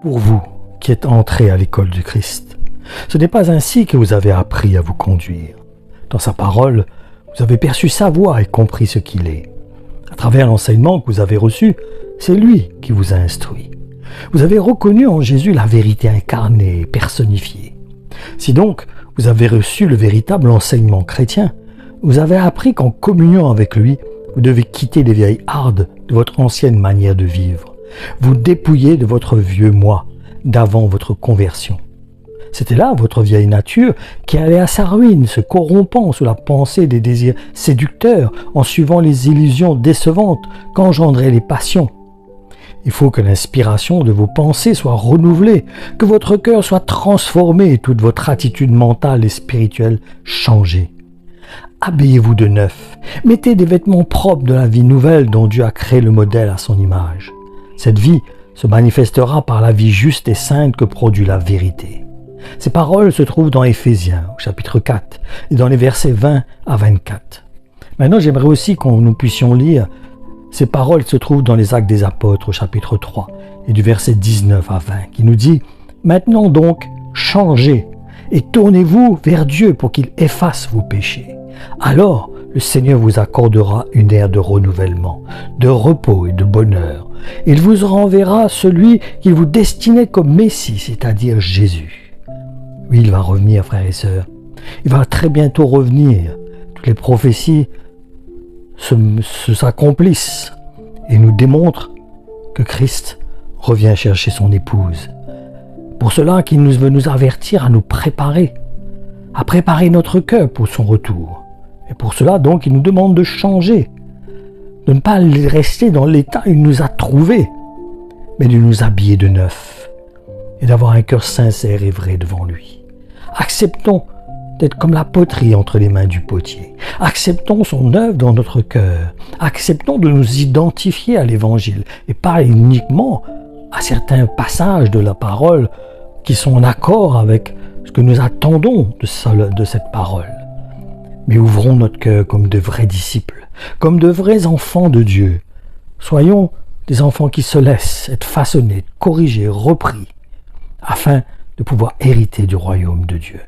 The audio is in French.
Pour vous qui êtes entrés à l'école du Christ, ce n'est pas ainsi que vous avez appris à vous conduire. Dans sa parole, vous avez perçu sa voix et compris ce qu'il est. À travers l'enseignement que vous avez reçu, c'est lui qui vous a instruit. Vous avez reconnu en Jésus la vérité incarnée et personnifiée. Si donc vous avez reçu le véritable enseignement chrétien, vous avez appris qu'en communion avec lui, vous devez quitter les vieilles hardes de votre ancienne manière de vivre, vous dépouiller de votre vieux moi d'avant votre conversion. C'était là votre vieille nature qui allait à sa ruine, se corrompant sous la pensée des désirs séducteurs, en suivant les illusions décevantes qu'engendraient les passions. Il faut que l'inspiration de vos pensées soit renouvelée, que votre cœur soit transformé et toute votre attitude mentale et spirituelle changée. Habillez-vous de neuf, mettez des vêtements propres de la vie nouvelle dont Dieu a créé le modèle à son image. Cette vie se manifestera par la vie juste et sainte que produit la vérité. Ces paroles se trouvent dans Éphésiens, au chapitre 4, et dans les versets 20 à 24. Maintenant, j'aimerais aussi que nous puissions lire ces paroles qui se trouvent dans les Actes des Apôtres, au chapitre 3, et du verset 19 à 20, qui nous dit « Maintenant donc, changez et tournez-vous vers Dieu pour qu'il efface vos péchés. Alors, le Seigneur vous accordera une ère de renouvellement, de repos et de bonheur. Il vous renverra celui qu'il vous destinait comme Messie, c'est-à-dire Jésus. » Oui, il va revenir, frères et sœurs. Il va très bientôt revenir. Toutes les prophéties s'accomplissent et nous démontrent que Christ revient chercher son épouse. Pour cela qu'il veut nous avertir à nous préparer, à préparer notre cœur pour son retour. Et pour cela, donc, il nous demande de changer, de ne pas rester dans l'état où il nous a trouvés, mais de nous habiller de neuf et d'avoir un cœur sincère et vrai devant lui. Acceptons d'être comme la poterie entre les mains du potier. Acceptons son œuvre dans notre cœur. Acceptons de nous identifier à l'Évangile et pas uniquement à certains passages de la parole qui sont en accord avec ce que nous attendons de cette parole. Mais ouvrons notre cœur comme de vrais disciples, comme de vrais enfants de Dieu. Soyons des enfants qui se laissent être façonnés, corrigés, repris, afin de pouvoir hériter du royaume de Dieu.